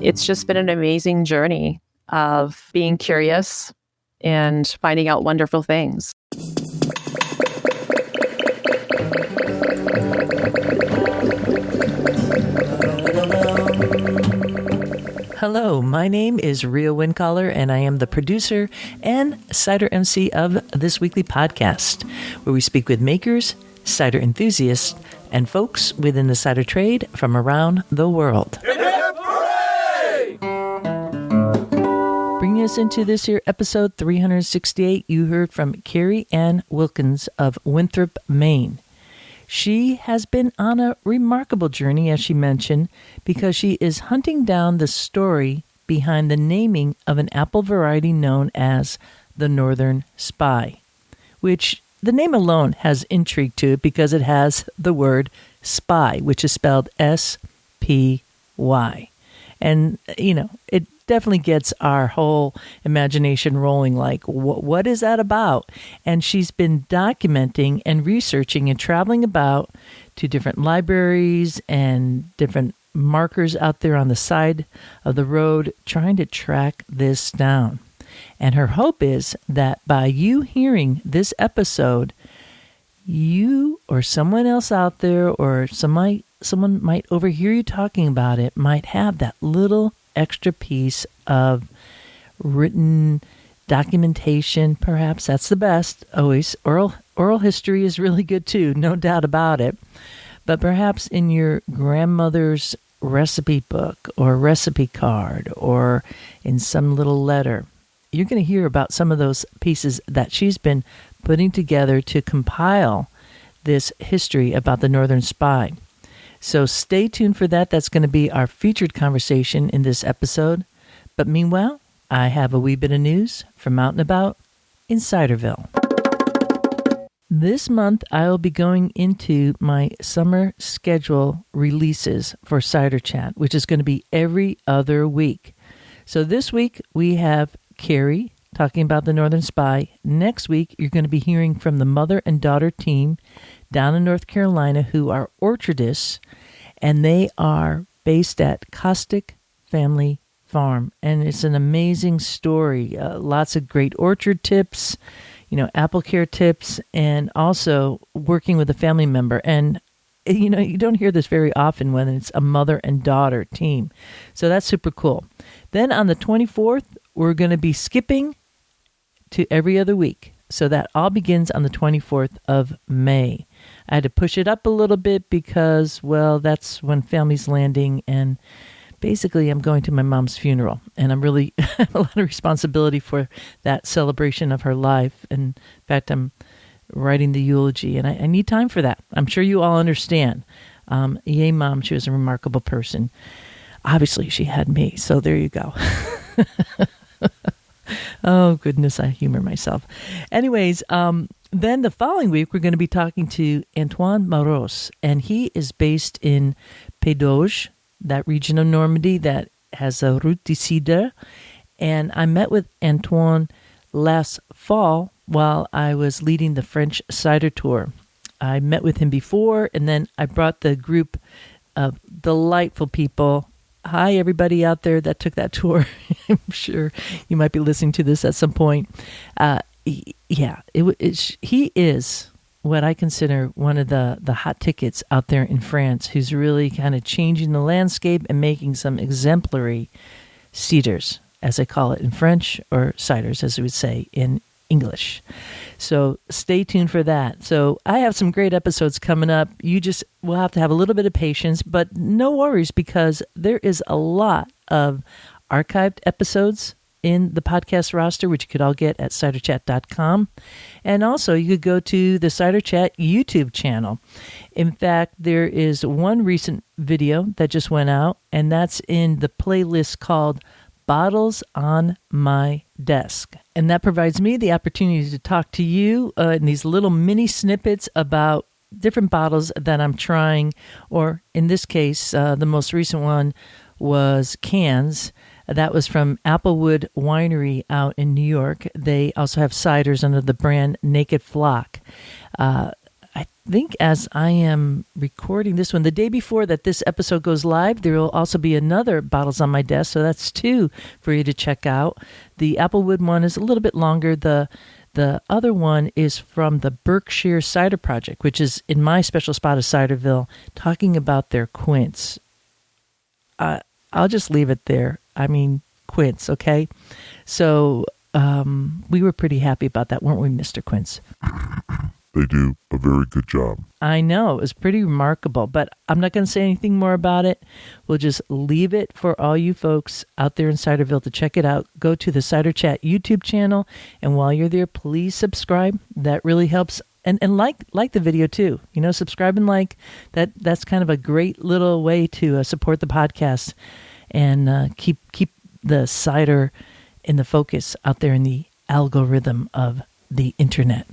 It's just been an amazing journey of being curious and finding out wonderful things. Hello, my name is Ria Wincaller, and I am the producer and cider MC of this weekly podcast, where we speak with makers, cider enthusiasts, and folks within the cider trade from around the world. Hip, hip, hooray! Bringing us into this here episode 368, you heard from Kerry Anne Wilkins of Winthrop, Maine. She has been on a remarkable journey, as she mentioned, because she is hunting down the story behind the naming of an apple variety known as the Northern Spy, which the name alone has intrigue to it because it has the word spy, which is spelled S-P-Y. And, you know, it definitely gets our whole imagination rolling, like, what is that about? And she's been documenting and researching and traveling about to different libraries and different markers out there on the side of the road, trying to track this down. And her hope is that by you hearing this episode, you or someone else out there or someone might overhear you talking about it, might have that little extra piece of written documentation. Perhaps that's the best. Always oral history is really good too, no doubt about it. But perhaps in your grandmother's recipe book or recipe card or in some little letter, you're going to hear about some of those pieces that she's been putting together to compile this history about the Northern Spy. So stay tuned for that. That's going to be our featured conversation in this episode. But meanwhile, I have a wee bit of news from out and about in Ciderville. This month, I'll be going into my summer schedule releases for Cider Chat, which is going to be every other week. So this week, we have Kerry talking about the Northern Spy. Next week, you're going to be hearing from the mother and daughter team down in North Carolina who are orchardists, and they are based at Caustic Family Farm. And it's an amazing story. Lots of great orchard tips, apple care tips, and also working with a family member. And, you don't hear this very often when it's a mother and daughter team. So that's super cool. Then on the 24th, we're going to be skipping to every other week. So that all begins on the 24th of May. I had to push it up a little bit because, well, that's when family's landing, and basically I'm going to my mom's funeral, and I'm really have a lot of responsibility for that celebration of her life. And in fact, I'm writing the eulogy, and I need time for that. I'm sure you all understand. Yay, Mom, she was a remarkable person. Obviously, she had me, so there you go. Oh, goodness, I humor myself. Anyways, then the following week, we're going to be talking to Antoine Maros, and he is based in Pédoges, that region of Normandy that has a Route du Cider. And I met with Antoine last fall while I was leading the French cider tour. I met with him before, and then I brought the group of delightful people. Hi, everybody out there that took that tour. I'm sure you might be listening to this at some point. He is what I consider one of the hot tickets out there in France, who's really kind of changing the landscape and making some exemplary ciders, as I call it in French, or ciders, as we would say in English. So stay tuned for that. So I have some great episodes coming up. You just will have to have a little bit of patience, but no worries, because there is a lot of archived episodes in the podcast roster, which you could all get at ciderchat.com. And also you could go to the Cider Chat YouTube channel. In fact, there is one recent video that just went out, and that's in the playlist called Bottles on My Desk. And that provides me the opportunity to talk to you in these little mini snippets about different bottles that I'm trying, or in this case, the most recent one was cans. That was from Applewood Winery out in New York. They also have ciders under the brand Naked Flock. I think as I am recording this one, the day before that this episode goes live, there will also be another Bottles on My Desk. So that's 2 for you to check out. The Applewood one is a little bit longer. The other one is from the Berkshire Cider Project, which is in my special spot of Ciderville, talking about their quince. I'll just leave it there. I mean, quince, okay? So we were pretty happy about that, weren't we, Mr. Quince? They do a very good job. I know. It was pretty remarkable, but I'm not going to say anything more about it. We'll just leave it for all you folks out there in Ciderville to check it out. Go to the Cider Chat YouTube channel, and while you're there, please subscribe. That really helps. And like the video too. You know, subscribe and like. That's kind of a great little way to support the podcast and keep the cider in the focus out there in the algorithm of the internet.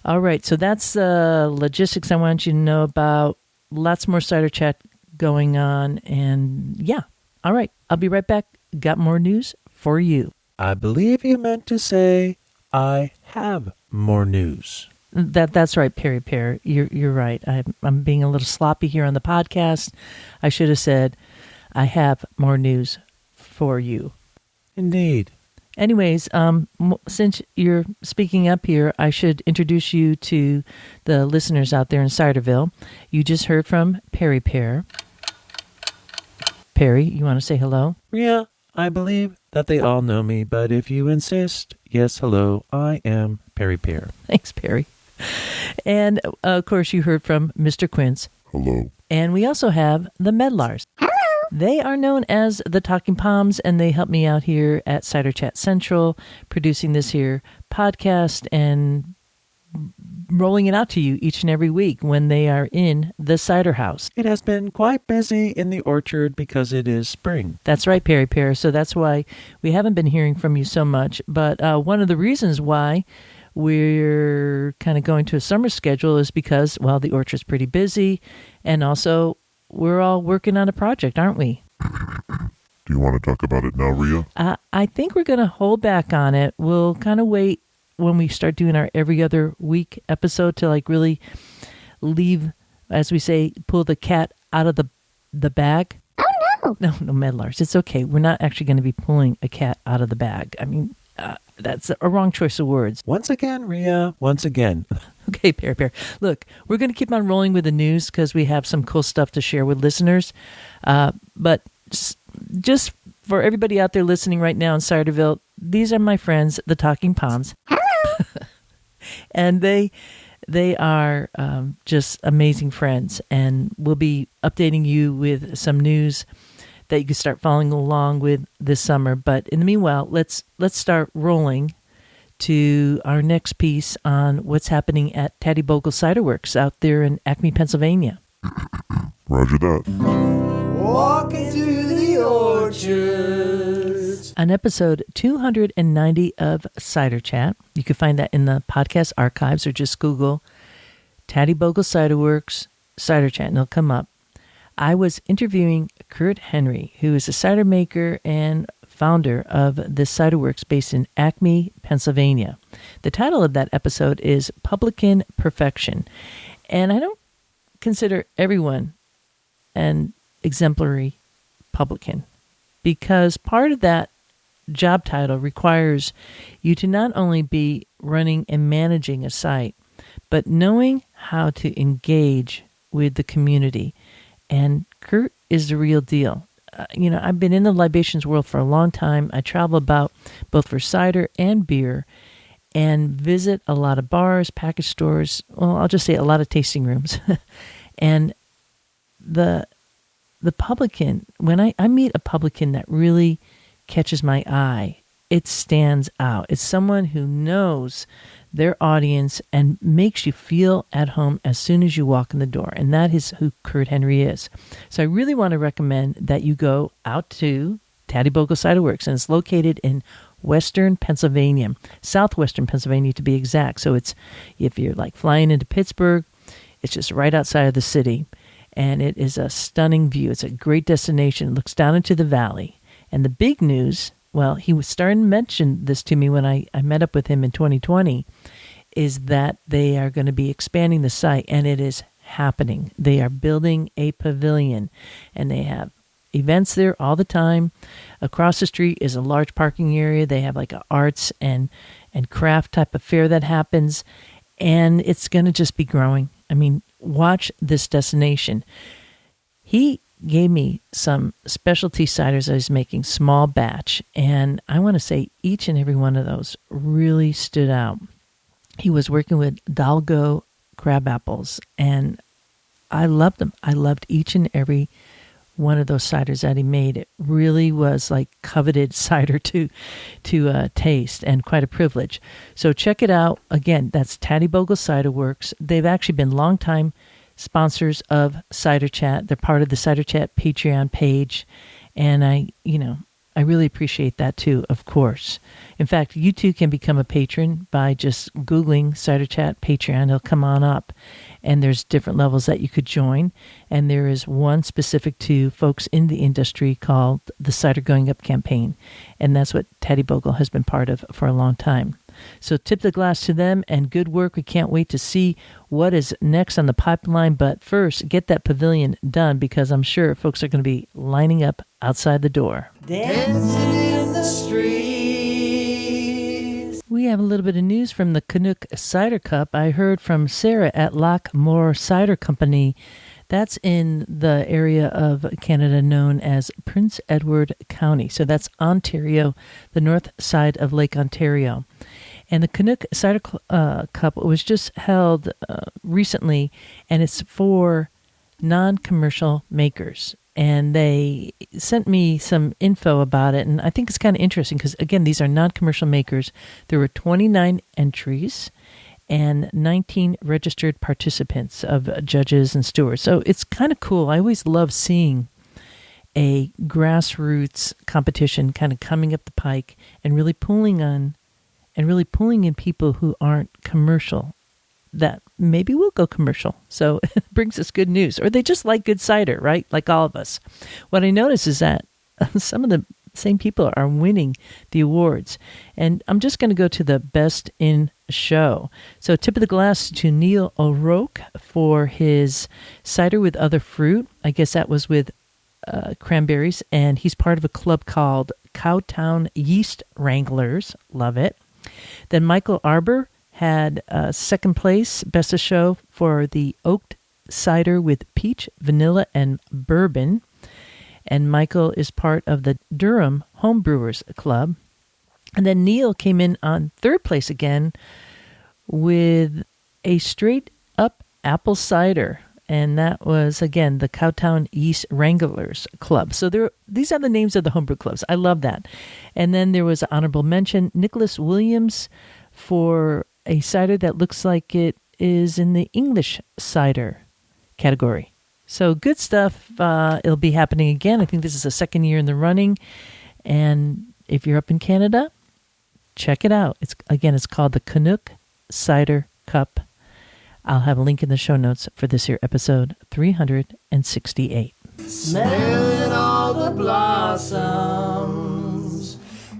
All right, so that's the logistics I want you to know about. Lots more Cider Chat going on. And yeah, all right, I'll be right back. Got more news for you. I believe you meant to say, I have more news. That's right, Perry Pear. You're right. I'm being a little sloppy here on the podcast. I should have said, I have more news for you. Indeed. Anyways, since you're speaking up here, I should introduce you to the listeners out there in Ciderville. You just heard from Perry Pear. Perry, you want to say hello? Yeah, I believe that they all know me, but if you insist, yes, hello, I am Perry Pear. Thanks, Perry. And, of course, you heard from Mr. Quince. Hello. And we also have the Medlars. They are known as the Talking Palms, and they help me out here at Cider Chat Central, producing this here podcast and rolling it out to you each and every week when they are in the cider house. It has been quite busy in the orchard because it is spring. That's right, Perry Pear. So that's why we haven't been hearing from you so much. But one of the reasons why we're kind of going to a summer schedule is because, well, the orchard's pretty busy, and also we're all working on a project, aren't we? Do you want to talk about it now, Rhea? I think we're going to hold back on it. We'll kind of wait when we start doing our every other week episode to like really leave, as we say, pull the cat out of the bag. Oh, no. No, Medlars. It's okay. We're not actually going to be pulling a cat out of the bag. I mean, that's a wrong choice of words. Once again, Rhea, once again. Okay, Pear. Look, we're going to keep on rolling with the news because we have some cool stuff to share with listeners. But just for everybody out there listening right now in Ciderville, these are my friends, the Talking Palms. And they are just amazing friends. And we'll be updating you with some news that you can start following along with this summer. But in the meanwhile, let's start rolling to our next piece on what's happening at Taddy Bogle Cider Works out there in Acme, Pennsylvania. Roger that. Walking through the orchards. On episode 290 of Cider Chat, you can find that in the podcast archives or just Google Taddy Bogle Cider Works Cider Chat and it'll come up. I was interviewing Kurt Henry, who is a cider maker and founder of the Cider Works based in Acme, Pennsylvania. The title of that episode is Publican Perfection. And I don't consider everyone an exemplary publican because part of that job title requires you to not only be running and managing a site, but knowing how to engage with the community. And Kurt is the real deal. I've been in the libations world for a long time. I travel about both for cider and beer and visit a lot of bars, package stores. Well, I'll just say a lot of tasting rooms. And the publican, when I meet a publican that really catches my eye, it stands out. It's someone who knows their audience and makes you feel at home as soon as you walk in the door. And that is who Kurt Henry is. So I really want to recommend that you go out to Taddy Bogle Cider Works. And it's located in western Pennsylvania, southwestern Pennsylvania to be exact. So it's, if you're like flying into Pittsburgh, it's just right outside of the city. And it is a stunning view. It's a great destination. It looks down into the valley. And the big news, well, he was starting to mention this to me when I met up with him in 2020, is that they are going to be expanding the site, and it is happening. They are building a pavilion, and they have events there all the time. Across the street is a large parking area. They have like an arts and craft type of fair that happens, and it's going to just be growing. I mean, watch this destination. He gave me some specialty ciders I was making, small batch, and I want to say each and every one of those really stood out. He was working with Dalgo crab apples, and I loved them. I loved each and every one of those ciders that he made. It really was like coveted cider to taste, and quite a privilege. So check it out. Again, that's Taddy Bogle Cider Works. They've actually been longtime sponsors of Cider Chat. They're part of the Cider Chat Patreon page, and I really appreciate that too, of course. In fact, you too can become a patron by just Googling Cider Chat Patreon. It'll come on up, and there's different levels that you could join, and there is one specific to folks in the industry called the Cider Going Up campaign, and that's what Taddy Bogle has been part of for a long time. So tip the glass to them, and good work. We can't wait to see what is next on the pipeline. But first, get that pavilion done, because I'm sure folks are going to be lining up outside the door. Dancing in the streets. We have a little bit of news from the Canuck Cider Cup. I heard from Sarah at Lochmore Cider Company. That's in the area of Canada known as Prince Edward County. So that's Ontario, the north side of Lake Ontario. And the Canuck Cider Cup was just held recently, and it's for non-commercial makers. And they sent me some info about it, and I think it's kind of interesting because, again, these are non-commercial makers. There were 29 entries and 19 registered participants of judges and stewards. So it's kind of cool. I always love seeing a grassroots competition kind of coming up the pike and really pulling in people who aren't commercial, that maybe will go commercial. So it brings us good news. Or they just like good cider, right? Like all of us. What I notice is that some of the same people are winning the awards. And I'm just going to go to the best in show. So tip of the glass to Neil O'Rourke for his cider with other fruit. I guess that was with cranberries. And he's part of a club called Cowtown Yeast Wranglers. Love it. Then Michael Arbor had second place, best of show, for the oaked cider with peach, vanilla, and bourbon. And Michael is part of the Durham Homebrewers Club. And then Neil came in on third place again with a straight up apple cider. And that was, again, the Cowtown Yeast Wranglers Club. So these are the names of the homebrew clubs. I love that. And then there was an honorable mention, Nicholas Williams, for a cider that looks like it is in the English cider category. So good stuff. It'll be happening again. I think this is the second year in the running. And if you're up in Canada, check it out. It's called the Canuck Cider Cup. I'll have a link in the show notes for this here episode 368. Smelling all the blossoms,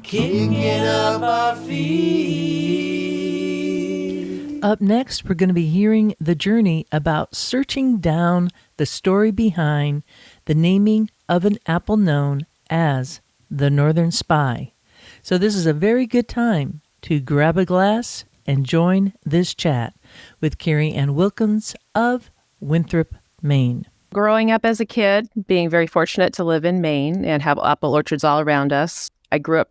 kicking up our feet. Up next, we're going to be hearing the journey about searching down the story behind the naming of an apple known as the Northern Spy. So this is a very good time to grab a glass and join this chat with Kerry Anne Wilkins of Winthrop, Maine. Growing up as a kid, being very fortunate to live in Maine and have apple orchards all around us, I grew up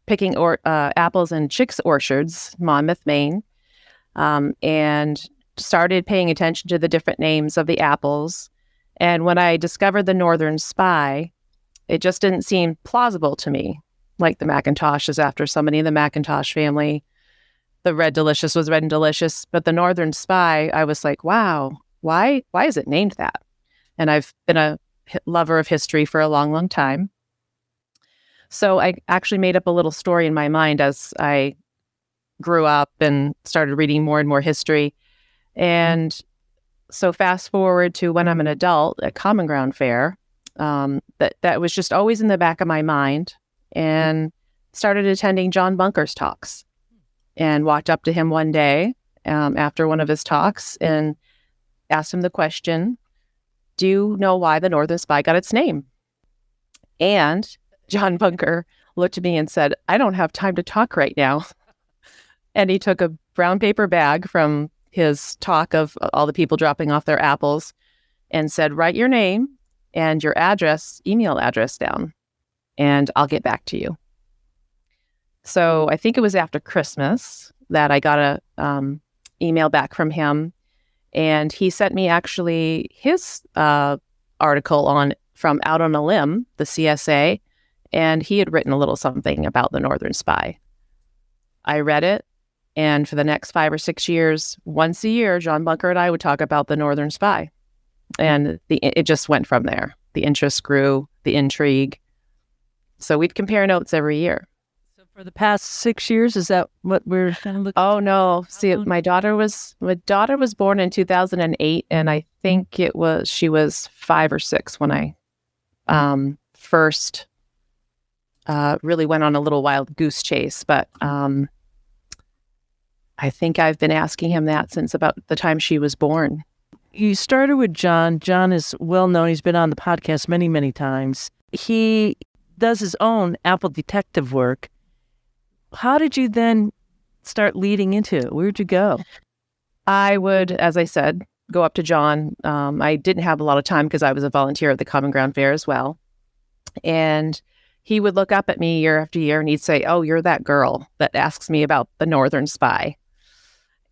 picking apples in Chick's Orchards, Monmouth, Maine, and started paying attention to the different names of the apples. And when I discovered the Northern Spy, it just didn't seem plausible to me, like the Macintoshes after somebody in the Macintosh family. The Red Delicious was Red and Delicious, but the Northern Spy, I was like, wow, why is it named that? And I've been a lover of history for a long, long time. So I actually made up a little story in my mind as I grew up and started reading more and more history. And so fast forward to when I'm an adult at Common Ground Fair, that was just always in the back of my mind, and started attending John Bunker's talks and walked up to him one day after one of his talks and asked him the question, do you know why the Northern Spy got its name? And John Bunker looked at me and said, I don't have time to talk right now. And he took a brown paper bag from his talk of all the people dropping off their apples and said, write your name and your address, email address down, and I'll get back to you. So I think it was after Christmas that I got a email back from him, and he sent me actually his article on from Out on a Limb, the CSA, and he had written a little something about the Northern Spy. I read it, and for the next 5 or 6 years, once a year, John Bunker and I would talk about the Northern Spy, and it just went from there. The interest grew, the intrigue. So we'd compare notes every year. For the past 6 years, is that what we're kind of looking? Oh no! See, my daughter was born in 2008, and I think she was 5 or 6 when I first really went on a little wild goose chase. But I think I've been asking him that since about the time she was born. You started with John. John is well known. He's been on the podcast many, many times. He does his own Apple detective work. How did you then start leading into it? Where'd you go? I would, as I said, go up to John. I didn't have a lot of time because I was a volunteer at the Common Ground Fair as well. And he would look up at me year after year and he'd say, oh, you're that girl that asks me about the Northern Spy.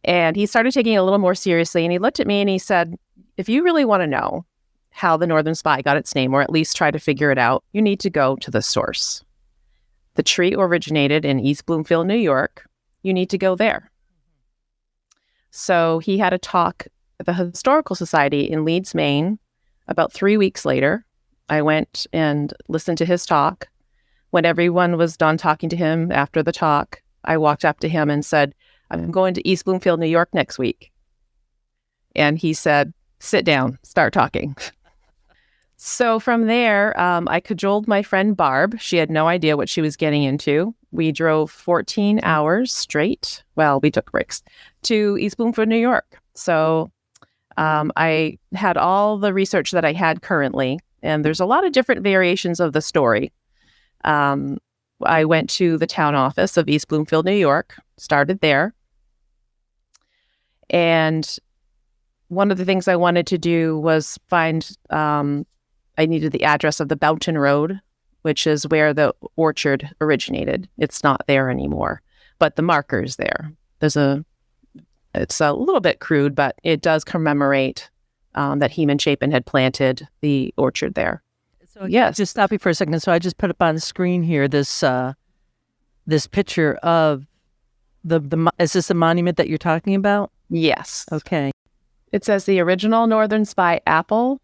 And he started taking it a little more seriously. And he looked at me and he said, if you really want to know how the Northern Spy got its name, or at least try to figure it out, you need to go to the source. The tree originated in East Bloomfield, New York. You need to go there. So he had a talk at the Historical Society in Leeds, Maine. About 3 weeks later, I went and listened to his talk. When everyone was done talking to him after the talk, I walked up to him and said, I'm going to East Bloomfield, New York next week. And he said, sit down, start talking. So from there, I cajoled my friend Barb. She had no idea what she was getting into. We drove 14 hours straight. Well, we took breaks to East Bloomfield, New York. So I had all the research that I had currently, and there's a lot of different variations of the story. I went to the town office of East Bloomfield, New York, started there. And one of the things I wanted to do was find... I needed the address of the Boughton Road, which is where the orchard originated. It's not there anymore, but the marker's there. It's a little bit crude, but it does commemorate that Heman Chapin had planted the orchard there. So yes. Just stop you for a second. So I just put up on the screen here this picture of is this the monument that you're talking about? Yes. Okay. It says the original Northern Spy apple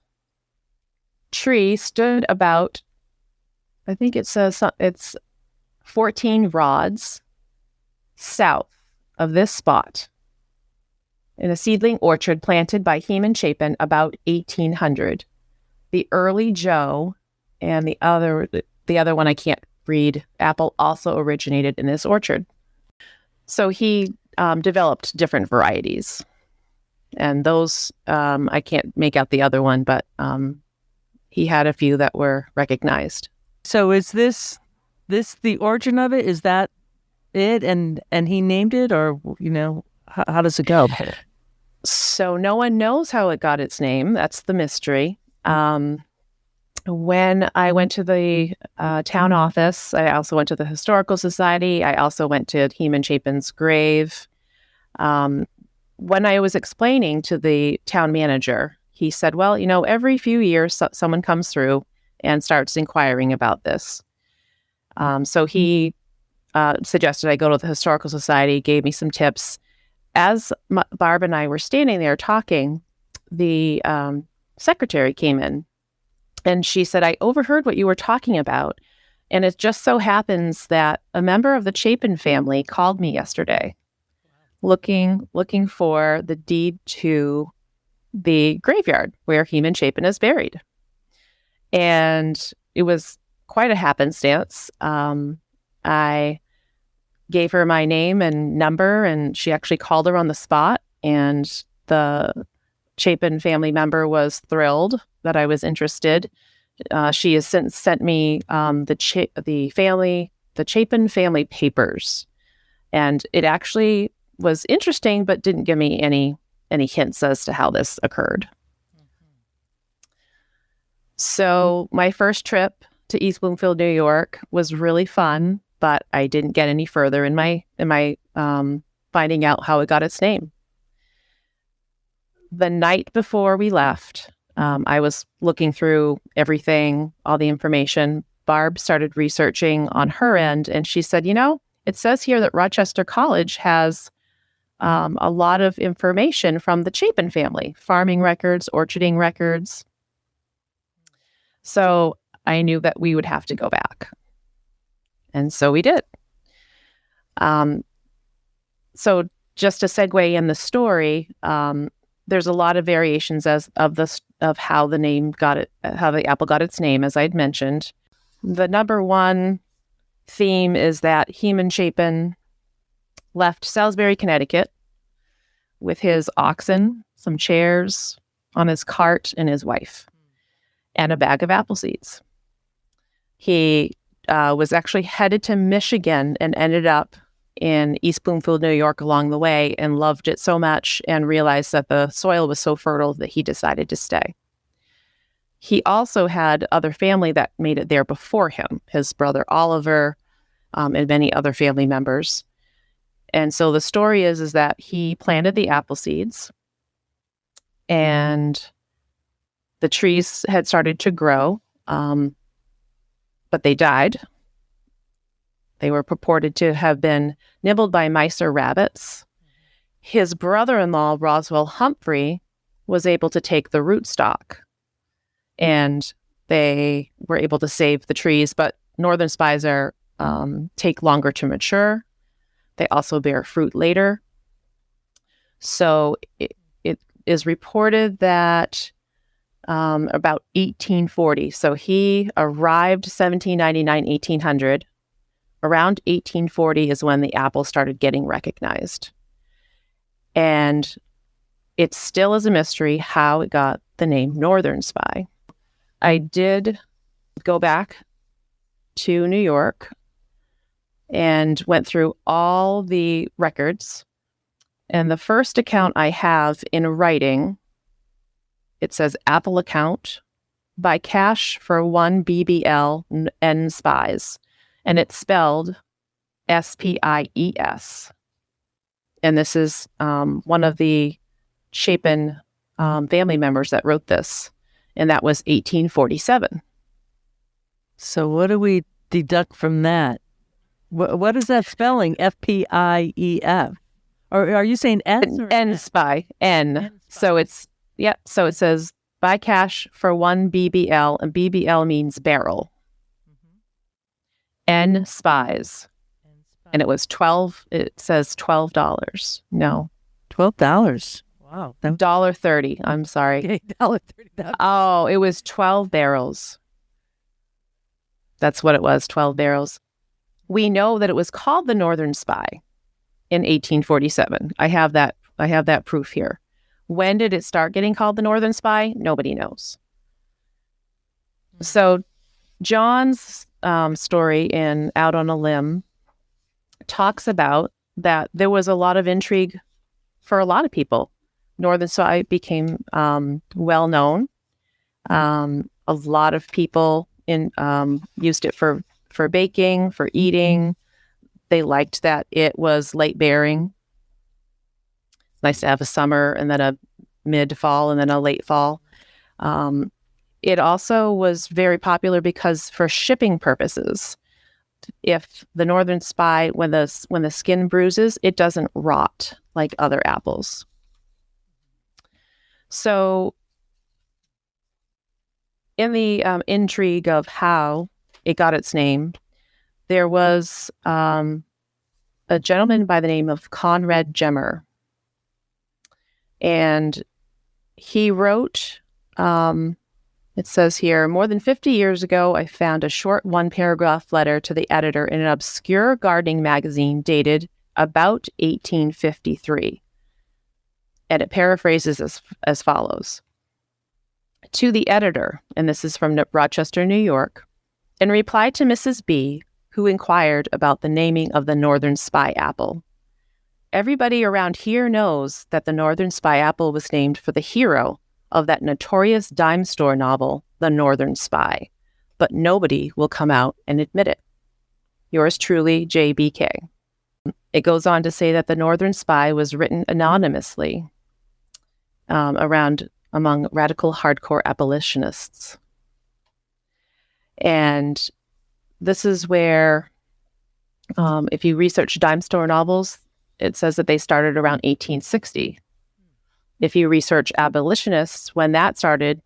tree stood about, I think it says it's 14 rods south of this spot in a seedling orchard planted by Heman Chapin about 1800. The early Joe and the other one I can't read, apple, also originated in this orchard. So he developed different varieties, and those I can't make out the other one, but he had a few that were recognized. So is this the origin of it? Is that it? And he named it, or how does it go? So no one knows how it got its name. That's the mystery. When I went to the town office, I also went to the Historical Society. I also went to Heman Chapin's grave. When I was explaining to the town manager, he said, well, every few years, someone comes through and starts inquiring about this. So he suggested I go to the Historical Society, gave me some tips. As Barb and I were standing there talking, the secretary came in, and she said, I overheard what you were talking about, and it just so happens that a member of the Chapin family called me yesterday looking for the deed to the graveyard where Heman Chapin is buried. And it was quite a happenstance. I gave her my name and number, and she actually called her on the spot. And the Chapin family member was thrilled that I was interested. She has since sent me the Chapin family papers, and it actually was interesting, but didn't give me any hints as to how this occurred. So my first trip to East Bloomfield, New York, was really fun, but I didn't get any further in my finding out how it got its name. The night before we left, I was looking through everything, all the information. Barb started researching on her end, and she said, it says here that Rochester College has a lot of information from the Chapin family, farming records, orcharding records. So I knew that we would have to go back. And so we did. So just to segue in the story, there's a lot of variations of how how the apple got its name, as I'd mentioned. The number one theme is that Heman Chapin left Salisbury, Connecticut, with his oxen, some chairs on his cart, and his wife, and a bag of apple seeds. He was actually headed to Michigan and ended up in East Bloomfield, New York along the way, and loved it so much and realized that the soil was so fertile that he decided to stay. He also had other family that made it there before him, his brother Oliver, and many other family members. And so the story is that he planted the apple seeds, and the trees had started to grow, but they died. They were purported to have been nibbled by mice or rabbits. His brother-in-law, Roswell Humphrey, was able to take the rootstock, and they were able to save the trees. But northern spies take longer to mature. They also bear fruit later. So it is reported that about 1840. So he arrived 1799, 1800. Around 1840 is when the apple started getting recognized. And it still is a mystery how it got the name Northern Spy. I did go back to New York and went through all the records. And the first account I have in writing, it says apple account by cash for 1 BBL N spies. And it's spelled Spies. And this is one of the Chapin family members that wrote this. And that was 1847. So what do we deduct from that? What is that spelling? F-P-I-E-F? Or are you saying S? Or N spy. N. So it's, so it says buy cash for 1 BBL, and BBL means barrel. N spies. And it was it says $12. No. $12. Wow. $1.30. I'm sorry. Okay, $1.30. Oh, it was 12 barrels. That's what it was, 12 barrels. We know that it was called the Northern Spy in 1847. I have that proof here. When did it start getting called the Northern Spy? Nobody knows. So John's story in Out on a Limb talks about that there was a lot of intrigue for a lot of people. Northern Spy became well known. A lot of people used it for baking, for eating. They liked that it was late bearing. It's nice to have a summer and then a mid fall and then a late fall. It also was very popular because for shipping purposes, if the Northern Spy, when the skin bruises, it doesn't rot like other apples. So in the intrigue of how it got its name, there was a gentleman by the name of Conrad Gemmer. And he wrote It says here, more than 50 years ago, I found a short one-paragraph letter to the editor in an obscure gardening magazine dated about 1853. And it paraphrases as follows. To the editor, and this is from Rochester, New York, in reply to Mrs. B., who inquired about the naming of the Northern Spy apple. Everybody around here knows that the Northern Spy apple was named for the hero of that notorious dime store novel, The Northern Spy, but nobody will come out and admit it. Yours truly, JBK. It goes on to say that The Northern Spy was written anonymously among radical hardcore abolitionists. And this is where, if you research dime store novels, it says that they started around 1860. If you research abolitionists, when that started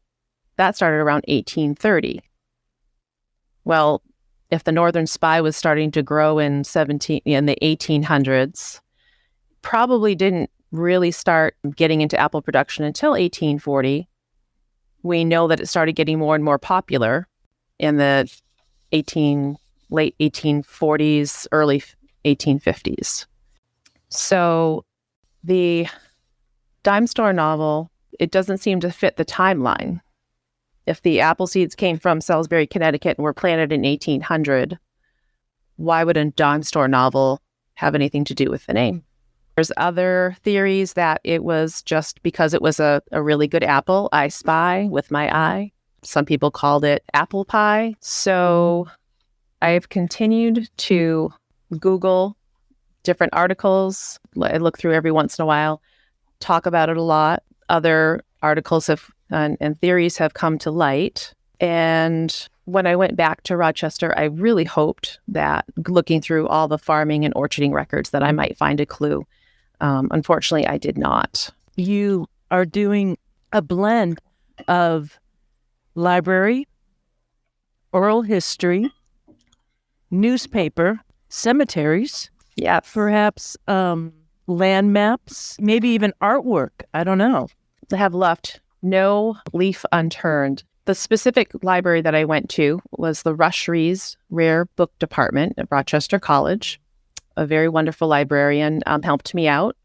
around 1830. Well, if the Northern Spy was starting to grow in the 1800s, probably didn't really start getting into apple production until 1840. We know that it started getting more and more popular in the late 1840s, early 1850s. So the dime store novel, it doesn't seem to fit the timeline. If the apple seeds came from Salisbury, Connecticut and were planted in 1800, why would a dime store novel have anything to do with the name? There's other theories that it was just because it was a really good apple. I spy with my eye. Some people called it apple pie. So I've continued to Google different articles. I look through every once in a while, talk about it a lot. Other articles and theories have come to light. And when I went back to Rochester, I really hoped that looking through all the farming and orcharding records that I might find a clue. Unfortunately, I did not. You are doing a blend of library, oral history, newspaper, cemeteries, perhaps land maps, maybe even artwork. I don't know. I have left no leaf unturned. The specific library that I went to was the Rush-Rees Rare Book Department at Rochester College. A very wonderful librarian helped me out.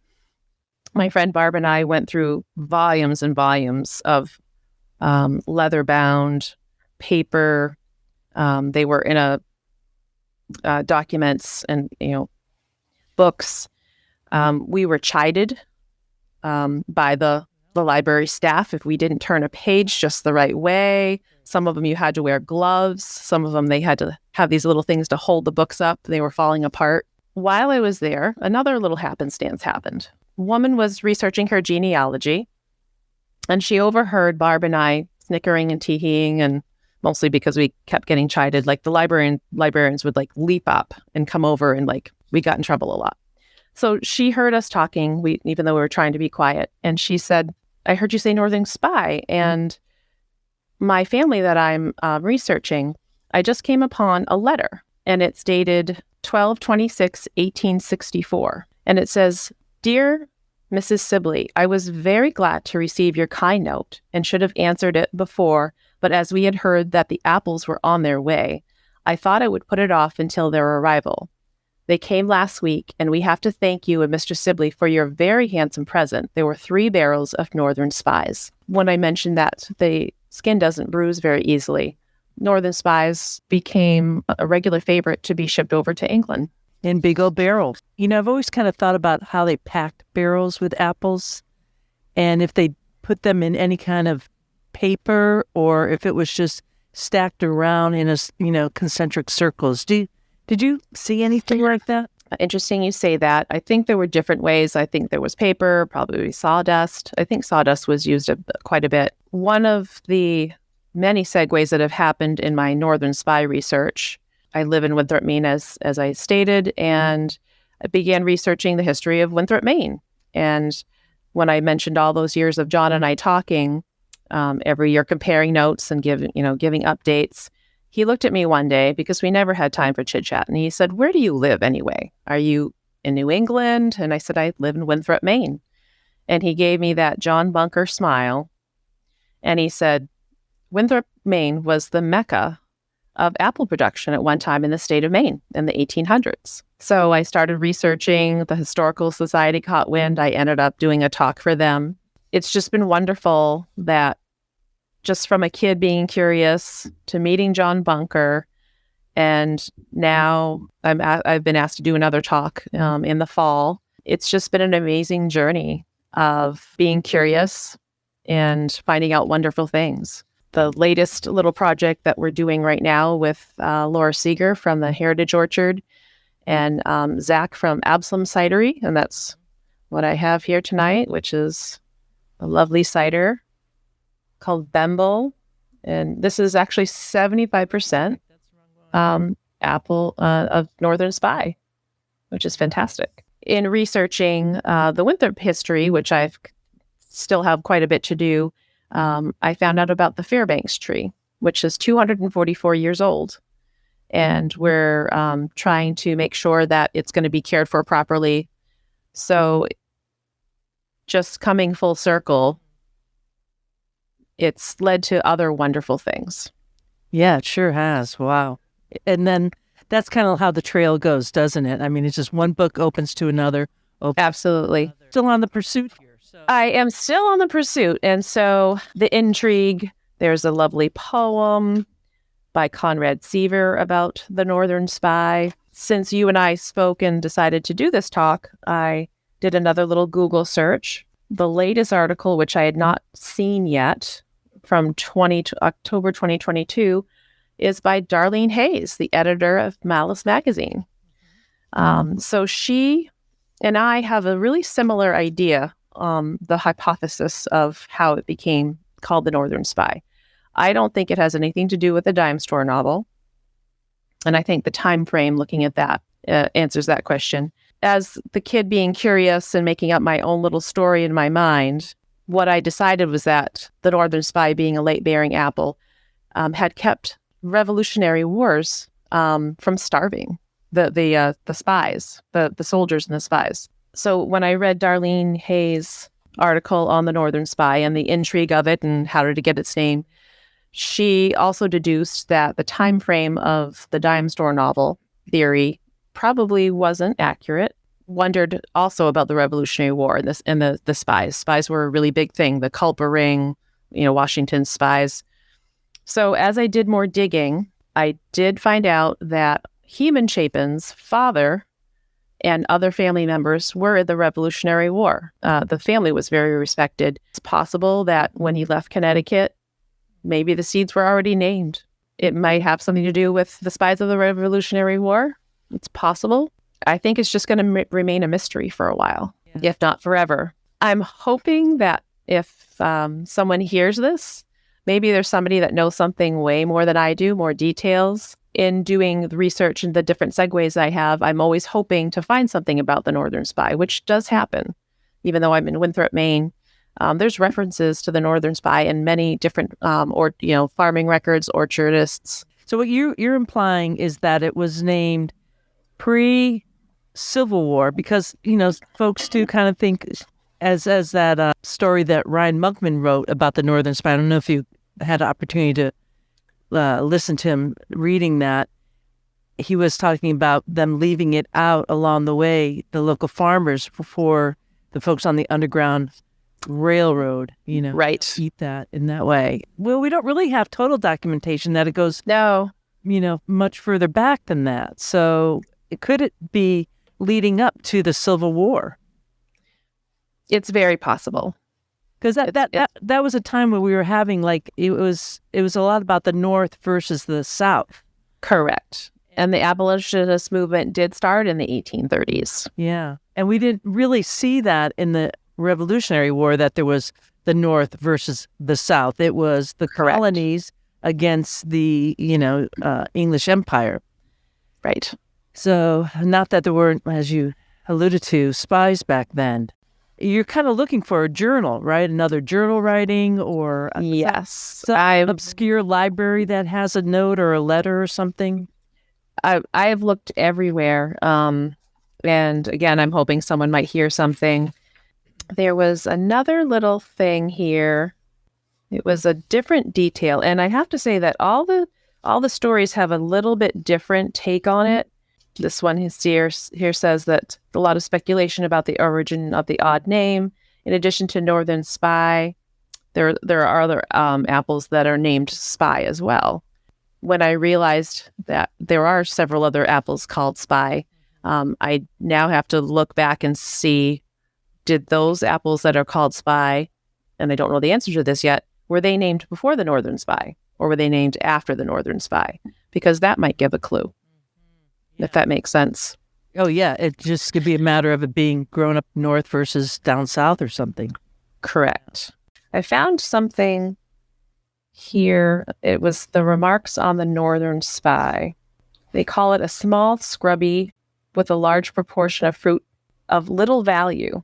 My friend Barb and I went through volumes and volumes of leather-bound paper. They were in documents and books. We were chided by the library staff if we didn't turn a page just the right way. Some of them you had to wear gloves. Some of them they had to have these little things to hold the books up. They were falling apart. While I was there, another little happenstance happened. A woman was researching her genealogy, and she overheard Barb and I snickering and teeheeing, and mostly because we kept getting chided. Like the librarians would leap up and come over, and we got in trouble a lot. So she heard us talking, even though we were trying to be quiet, and she said, "I heard you say Northern Spy, and my family that I'm researching, I just came upon a letter, and it's dated 12/26/1864, and it says, 'Dear Mrs. Sibley, I was very glad to receive your kind note and should have answered it before, but as we had heard that the apples were on their way, I thought I would put it off until their arrival. They came last week, and we have to thank you and Mr. Sibley for your very handsome present. There were 3 barrels of Northern Spies.'" When I mentioned that the skin doesn't bruise very easily, Northern Spies became a regular favorite to be shipped over to England. In big old barrels. I've always kind of thought about how they packed barrels with apples, and if they put them in any kind of paper or if it was just stacked around in concentric circles. Did you see anything like that? Interesting you say that. I think there were different ways. I think there was paper, probably sawdust. I think sawdust was used quite a bit. One of the many segues that have happened in my Northern Spy research, I live in Winthrop, Maine, as I stated, and I began researching the history of Winthrop, Maine. And when I mentioned all those years of John and I talking, every year comparing notes and giving updates, he looked at me one day because we never had time for chit chat, and he said, "Where do you live anyway? Are you in New England?" And I said, "I live in Winthrop, Maine." And he gave me that John Bunker smile, and he said, Winthrop, Maine was the mecca of apple production at one time in the state of Maine in the 1800s. So I started researching. The Historical Society caught wind. I ended up doing a talk for them. It's just been wonderful that just from a kid being curious to meeting John Bunker, and now I've been asked to do another talk in the fall. It's just been an amazing journey of being curious and finding out wonderful things. The latest little project that we're doing right now with Laura Seeger from the Heritage Orchard and Zach from Absalom Cidery, and that's what I have here tonight, which is a lovely cider called Bemble. And this is actually 75% apple of Northern Spy, which is fantastic. In researching the Winthrop history, which I've still have quite a bit to do, I found out about the Fairbanks tree, which is 244 years old. And we're trying to make sure that it's going to be cared for properly. So just coming full circle, it's led to other wonderful things. Yeah, it sure has. Wow. And then that's kind of how the trail goes, doesn't it? I mean, it's just one book opens to another. Absolutely. Still on the pursuit here. So. I am still on the pursuit. And so the intrigue, there's a lovely poem by Conrad Seaver about the Northern Spy. Since you and I spoke and decided to do this talk, I did another little Google search. The latest article, which I had not seen yet, from October 2022, is by Darlene Hayes, the editor of Malus magazine. So she and I have a really similar idea, the hypothesis of how it became called the Northern Spy. I don't think it has anything to do with the dime store novel. And I think the time frame looking at that answers that question. As the kid being curious and making up my own little story in my mind, what I decided was that the Northern Spy, being a late-bearing apple, had kept Revolutionary Wars from starving the spies, the soldiers and the spies. So when I read Darlene Hayes' article on the Northern Spy and the intrigue of it and how did it get its name, she also deduced that the time frame of the dime store novel theory probably wasn't accurate. Wondered also about the Revolutionary War and the spies. Spies were a really big thing. The Culper Ring, Washington's spies. So as I did more digging, I did find out that Heman Chapin's father and other family members were in the Revolutionary War. The family was very respected. It's possible that when he left Connecticut, maybe the seeds were already named. It might have something to do with the spies of the Revolutionary War. It's possible. I think it's just going to remain a mystery for a while, if not forever. I'm hoping that if someone hears this, maybe there's somebody that knows something way more than I do, more details. In doing the research and the different segues I have, I'm always hoping to find something about the Northern Spy, which does happen. Even though I'm in Winthrop, Maine, there's references to the Northern Spy in many different, farming records, orchardists. So what you're implying is that it was named pre-Civil War because, folks do kind of think as that story that Ryan Monkman wrote about the Northern Spy. I don't know if you had the opportunity to listen to him reading that. He was talking about them leaving it out along the way, the local farmers, for the folks on the Underground Railroad, right, eat that in that way. Well, we don't really have total documentation that it goes, much further back than that. So could it be leading up to the Civil War? It's very possible. Because that was a time where we were having it was a lot about the North versus the South. Correct. And the abolitionist movement did start in the 1830s. Yeah. And we didn't really see that in the Revolutionary War, that there was the North versus the South. It was the colonies against the, English Empire. Right. So not that there weren't, as you alluded to, spies back then. You're kind of looking for a journal, right? Another journal writing or some obscure library that has a note or a letter or something? I've looked everywhere. And again, I'm hoping someone might hear something. There was another little thing here. It was a different detail, and I have to say that all the stories have a little bit different take on it. This one here says that a lot of speculation about the origin of the odd name. In addition to Northern Spy, there are other apples that are named Spy as well. When I realized that there are several other apples called Spy, I now have to look back and see, did those apples that are called Spy, and I don't know the answer to this yet, were they named before the Northern Spy, or were they named after the Northern Spy? Because that might give a clue, if that makes sense. Oh, yeah. It just could be a matter of it being grown up north versus down south or something. Correct. I found something here. It was the remarks on the Northern Spy. They call it a small scrubby with a large proportion of fruit of little value.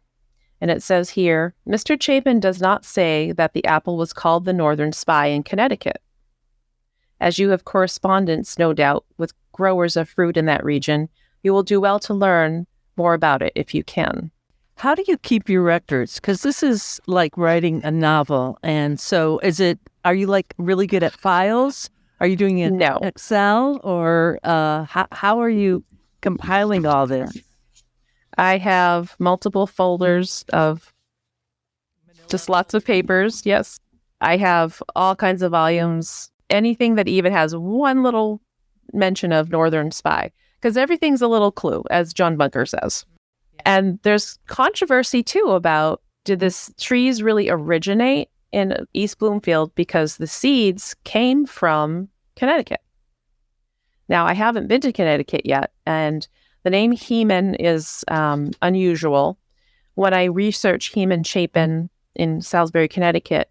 And it says here, Mr. Chapin does not say that the apple was called the Northern Spy in Connecticut. As you have correspondence, no doubt, with growers of fruit in that region, you will do well to learn more about it if you can. How do you keep your records? Because this is like writing a novel. And so are you like really good at files? Are you doing it in Excel? Or how are you compiling all this? I have multiple folders of just lots of papers. Yes. I have all kinds of volumes, anything that even has one little mention of Northern Spy, because everything's a little clue, as John Bunker says. And there's controversy, too, about did this trees really originate in East Bloomfield because the seeds came from Connecticut. Now, I haven't been to Connecticut yet, and the name Heman is unusual. When I research Heman Chapin in Salisbury, Connecticut,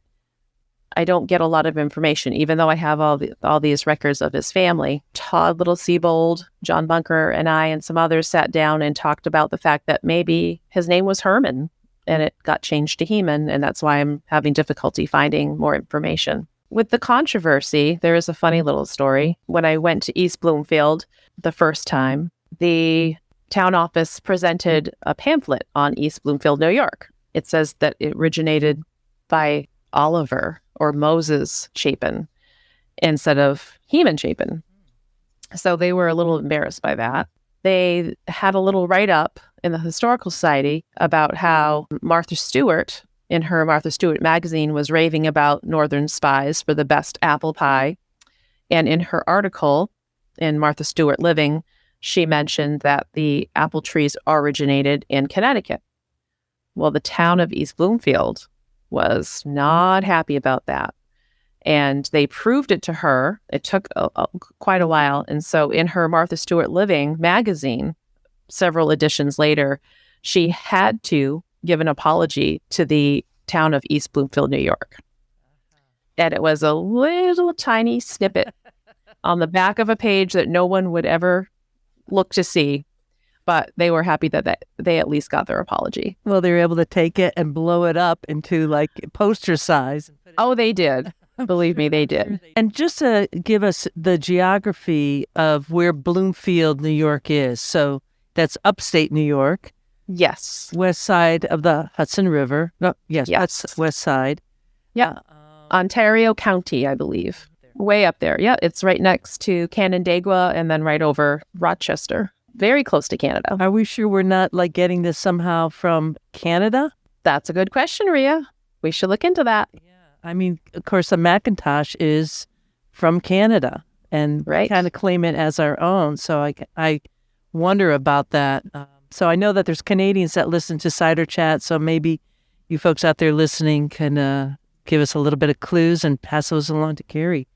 I don't get a lot of information, even though I have all these records of his family. Todd Little-Sebold, John Bunker, and I and some others sat down and talked about the fact that maybe his name was Herman, and it got changed to Heman, and that's why I'm having difficulty finding more information. With the controversy, there is a funny little story. When I went to East Bloomfield the first time, the town office presented a pamphlet on East Bloomfield, New York. It says that it originated by Oliver or Moses Chapin instead of Heman Chapin. So they were a little embarrassed by that. They had a little write-up in the Historical Society about how Martha Stewart, in her Martha Stewart magazine, was raving about Northern Spies for the best apple pie. And in her article in Martha Stewart Living, she mentioned that the apple trees originated in Connecticut. Well, the town of East Bloomfield was not happy about that. And they proved it to her. It took quite a while. And so in her Martha Stewart Living magazine, several editions later, she had to give an apology to the town of East Bloomfield, New York. And it was a little tiny snippet on the back of a page that no one would ever look to see. But they were happy that they at least got their apology. Well, they were able to take it and blow it up into like poster size. Oh, they did. Believe me, they did. And just to give us the geography of where Bloomfield, New York is. So that's upstate New York. Yes. West side of the Hudson River. No, yes. West side. Yeah. Ontario County, I believe. Way up there. Yeah, it's right next to Canandaigua and then right over Rochester. Very close to Canada. Are we sure we're not like getting this somehow from Canada? That's a good question, Rhea. We should look into that. Yeah. I mean, of course, the Macintosh is from Canada and we kind of claim it as our own. So I wonder about that. So I know that there's Canadians that listen to Cider Chat. So maybe you folks out there listening can give us a little bit of clues and pass those along to Kerry.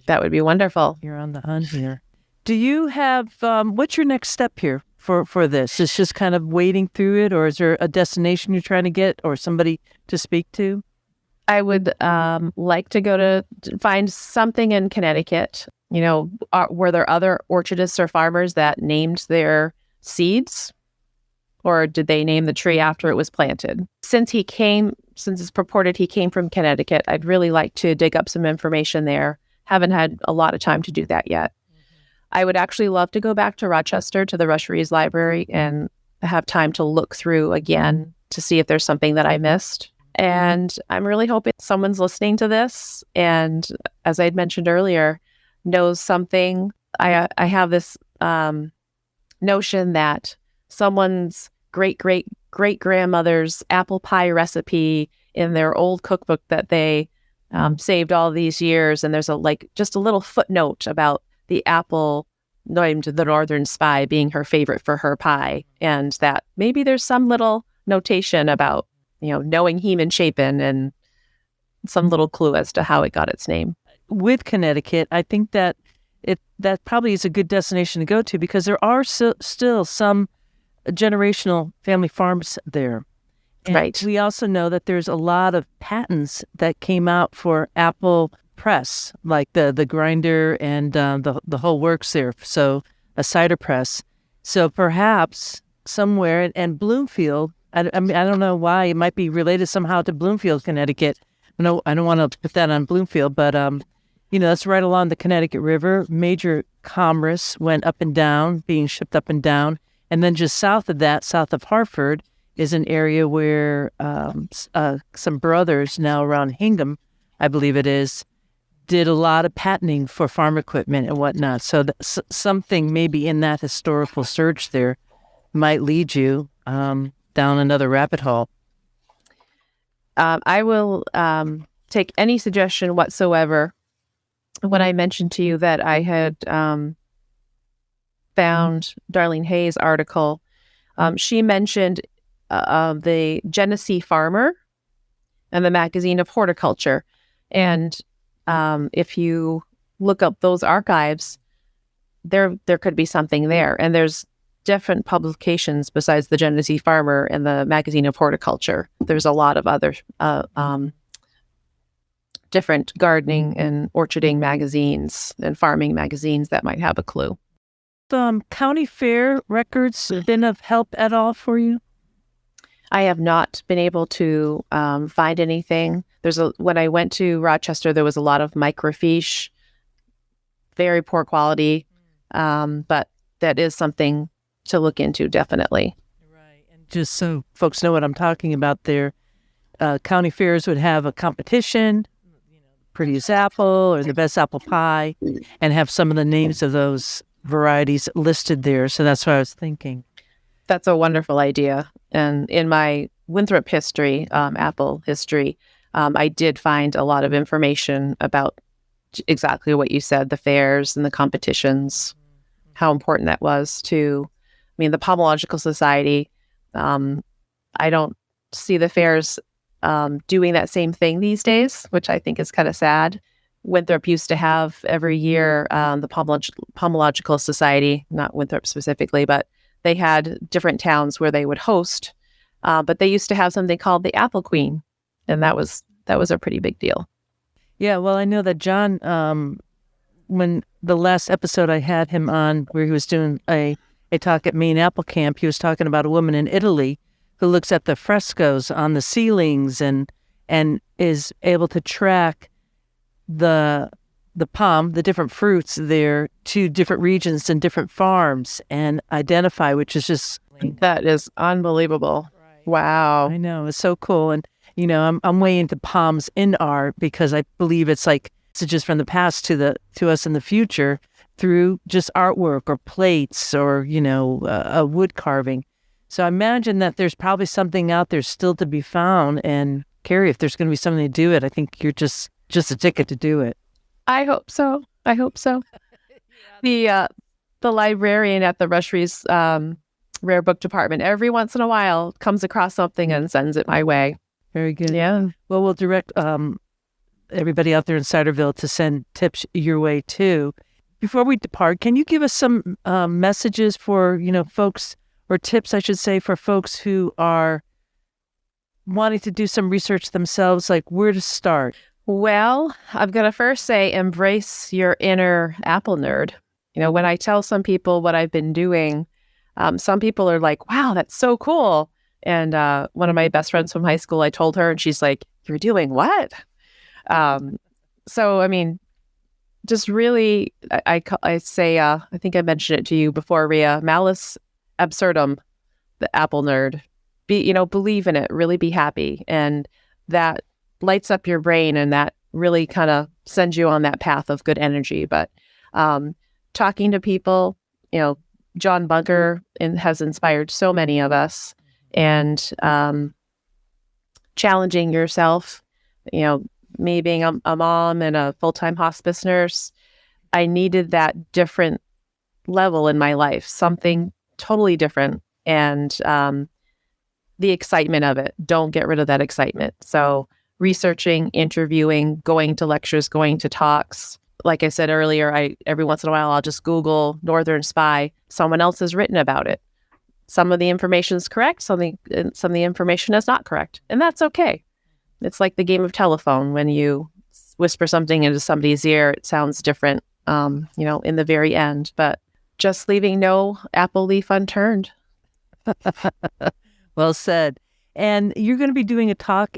That would be wonderful. You're on the hunt here. Do you have, what's your next step here for this? Is just kind of wading through it, or is there a destination you're trying to get or somebody to speak to? I would like to go to find something in Connecticut. You know, were there other orchardists or farmers that named their seeds? Or did they name the tree after it was planted? Since it's purported he came from Connecticut, I'd really like to dig up some information there. Haven't had a lot of time to do that yet. I would actually love to go back to Rochester to the Rusheries Library and have time to look through again to see if there's something that I missed. And I'm really hoping someone's listening to this and, as I had mentioned earlier, knows something. I have this notion that someone's great grandmother's apple pie recipe in their old cookbook that they saved all these years, and there's just a little footnote about the apple named the Northern Spy being her favorite for her pie, and that maybe there's some little notation about knowing Heman Chapin and some little clue as to how it got its name. With Connecticut, I think that that probably is a good destination to go to because there are still some generational family farms there. And right. We also know that there's a lot of patents that came out for apple press, like the grinder and the whole works there. So a cider press. So perhaps somewhere, and Bloomfield, I don't know why it might be related somehow to Bloomfield, Connecticut. No, I don't want to put that on Bloomfield, but that's right along the Connecticut River. Major commerce went up and down, being shipped up and down. And then just south of that, south of Hartford, is an area where some brothers now around Hingham, I believe it is, did a lot of patenting for farm equipment and whatnot. So something maybe in that historical search there might lead you down another rabbit hole. I will take any suggestion whatsoever. When I mentioned to you that I had found Darlene Hayes' article, she mentioned the Genesee Farmer and the Magazine of Horticulture. And if you look up those archives, there could be something there. And there's different publications besides the Genesee Farmer and the Magazine of Horticulture. There's a lot of other different gardening and orcharding magazines and farming magazines that might have a clue. County fair records been of help at all for you? I have not been able to find anything. When I went to Rochester, there was a lot of microfiche, very poor quality, but that is something to look into, definitely. Right, and just so folks know what I'm talking about there, county fairs would have a competition, prettiest apple or the best apple pie, and have some of the names of those varieties listed there. So that's what I was thinking. That's a wonderful idea. And in my Winthrop history, apple history, I did find a lot of information about exactly what you said, the fairs and the competitions, how important that was to, the Pomological Society. I don't see the fairs doing that same thing these days, which I think is kind of sad. Winthrop used to have every year the Pomological Society, not Winthrop specifically, but they had different towns where they would host. But they used to have something called the Apple Queen, and that was a pretty big deal. Yeah, well, I know that John, when the last episode I had him on, where he was doing a talk at Maine Apple Camp, he was talking about a woman in Italy who looks at the frescoes on the ceilings and is able to track the palm, the different fruits there to different regions and different farms and identify, which is just... That is unbelievable. Right. Wow. I know. It's so cool. And, I'm way into palms in art because I believe it's like messages from the past to us in the future through just artwork or plates or, a wood carving. So I imagine that there's probably something out there still to be found. And Kerry, if there's going to be something to do it, I think you're just a ticket to do it. I hope so. The librarian at the Rushery's rare book department every once in a while comes across something and sends it my way. Very good. Yeah. Well, we'll direct everybody out there in Ciderville to send tips your way too. Before we depart, can you give us some messages for folks, or tips I should say, for folks who are wanting to do some research themselves, like where to start? Well, I'm going to first say embrace your inner apple nerd. When I tell some people what I've been doing, some people are like, wow, that's so cool. And one of my best friends from high school, I told her, and she's like, you're doing what? So, just really, I say, I think I mentioned it to you before, Rhea, Malus Absurdum, the apple nerd. Believe in it, really be happy. And that lights up your brain and that really kind of sends you on that path of good energy. But talking to people, John Bunker has inspired so many of us, and challenging yourself, me being a mom and a full-time hospice nurse, I needed that different level in my life, something totally different. And the excitement of it, don't get rid of that excitement. So researching, interviewing, going to lectures, going to talks. Like I said earlier, every once in a while, I'll just Google Northern Spy. Someone else has written about it. Some of the information is correct. Some of the information is not correct. And that's okay. It's like the game of telephone. When you whisper something into somebody's ear, it sounds different, in the very end. But just leaving no apple leaf unturned. Well said. And you're going to be doing a talk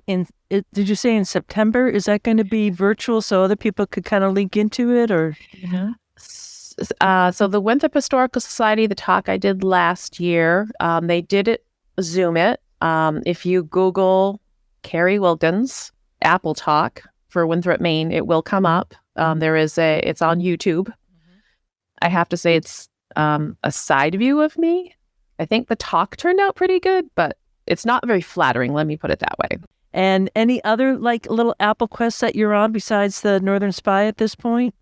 did you say in September? Is that going to be virtual so other people could kind of link into it, or? So the Winthrop Historical Society, the talk I did last year, they did Zoom it. If you Google Kerry Wilkins Apple Talk for Winthrop, Maine, it will come up. It's on YouTube. I have to say it's a side view of me. I think the talk turned out pretty good, but it's not very flattering. Let me put it that way. And any other little Apple quests that you're on besides the Northern Spy at this point?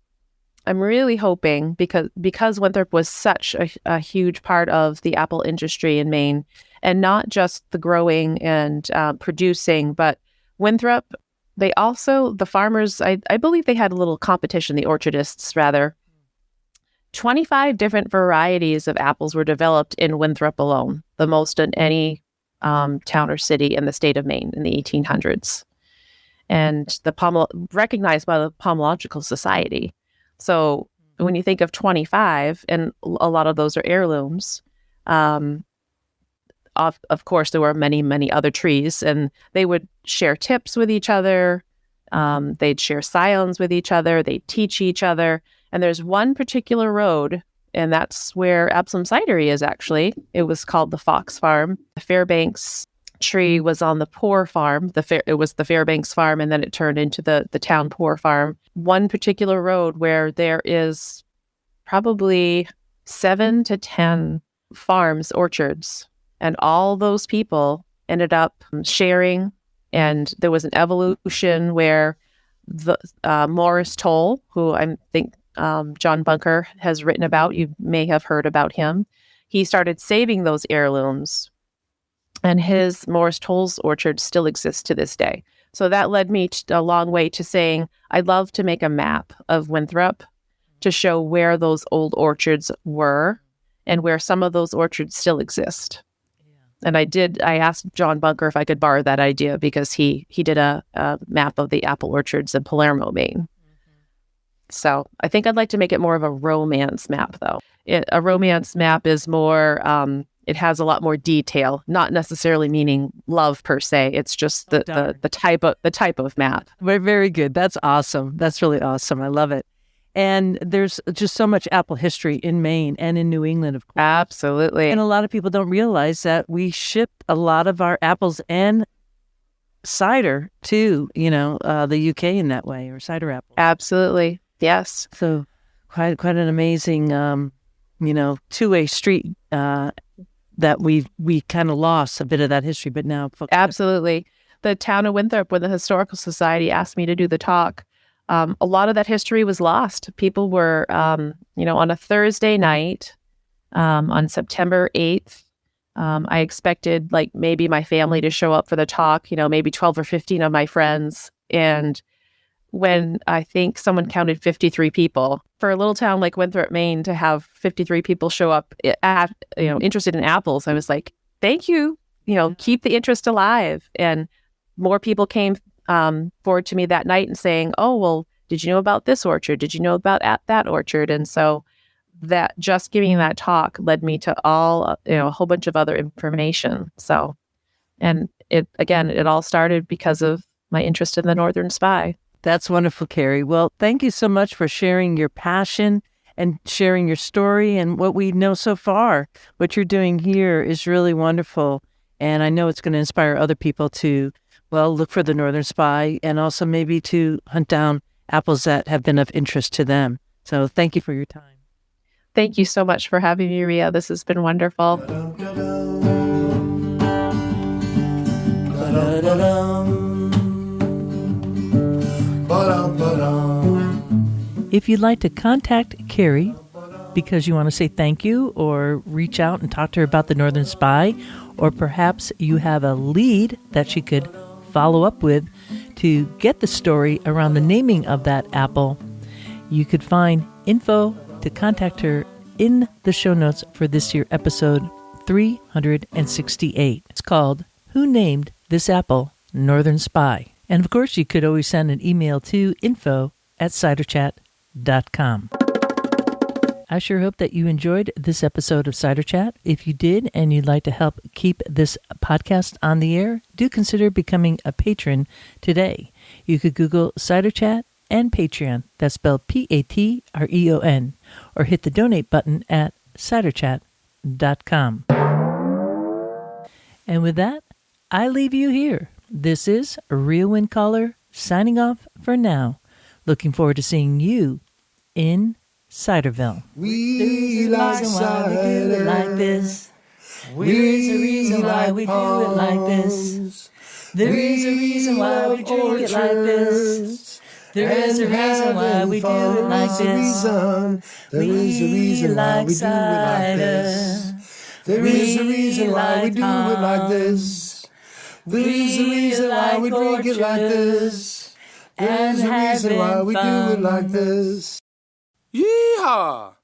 I'm really hoping, because Winthrop was such a huge part of the apple industry in Maine, and not just the growing and producing, but Winthrop, the farmers, I believe they had a little competition, the orchardists rather. 25 different varieties of apples were developed in Winthrop alone, the most in any town or city in the state of Maine in the 1800s. And recognized by the Pomological Society. So when you think of 25, and a lot of those are heirlooms, of course, there were many, many other trees, and they would share tips with each other. They'd share scions with each other. They'd teach each other. And there's one particular road, and that's where Absalom Cidery is actually. It was called the Fox Farm. The Fairbanks tree was on the Poor Farm. It was the Fairbanks Farm, and then it turned into the town Poor Farm. One particular road where there is probably 7 to 10 farms, orchards, and all those people ended up sharing. And there was an evolution where the Morris Toll, who I think John Bunker has written about, you may have heard about him. He started saving those heirlooms, and his Morris Toll's orchard still exists to this day. So that led me a long way to saying, I'd love to make a map of Winthrop to show where those old orchards were and where some of those orchards still exist. And I asked John Bunker if I could borrow that idea, because he did a map of the apple orchards in Palermo, Maine. So I think I'd like to make it more of a romance map, though. A romance map is more, it has a lot more detail, not necessarily meaning love per se. It's just the type of map. Very, very good. That's awesome. That's really awesome. I love it. And there's just so much apple history in Maine and in New England, of course. Absolutely. And a lot of people don't realize that we ship a lot of our apples and cider to, the UK in that way, or cider apples. Absolutely. Yes. So quite an amazing, two-way street that we kind of lost a bit of that history, but now. Absolutely. The town of Winthrop, when the Historical Society asked me to do the talk, a lot of that history was lost. People were, on a Thursday night, on September 8th, I expected maybe my family to show up for the talk, maybe 12 or 15 of my friends. And when I think someone counted 53 people, for a little town like Winthrop, Maine, to have 53 people show up interested in apples, I was like, thank you, keep the interest alive. And more people came forward to me that night and saying, oh, well, did you know about this orchard? Did you know about that orchard? And so that just giving that talk led me to a whole bunch of other information. So, and it all started because of my interest in the Northern Spy. That's wonderful, Kerry. Well, thank you so much for sharing your passion and sharing your story and what we know so far. What you're doing here is really wonderful. And I know it's going to inspire other people to well, look for the Northern Spy and also maybe to hunt down apples that have been of interest to them. So thank you for your time. Thank you so much for having me, Rhea. This has been wonderful. If you'd like to contact Kerry because you want to say thank you or reach out and talk to her about the Northern Spy, or perhaps you have a lead that she could follow up with to get the story around the naming of that apple, you could find info to contact her in the show notes for this year, episode 368. It's called Who Named This Apple Northern Spy? And of course, you could always send an email to info@ciderchat.com. I sure hope that you enjoyed this episode of Cider Chat. If you did and you'd like to help keep this podcast on the air, do consider becoming a patron today. You could Google Cider Chat and Patreon, that's spelled Patreon, or hit the donate button at ciderchat.com. And with that, I leave you here. This is Rhea Windcaller signing off for now. Looking forward to seeing you in Ciderville. We like cider. Like this. There is a reason why we do it like this. There is a reason why we drink it like this. There is a reason why we do it like this. There is a reason why we do it like this. There is a reason why we do it like this. There is a reason why we drink it like this. There is a reason why we do it like this. Yeehaw!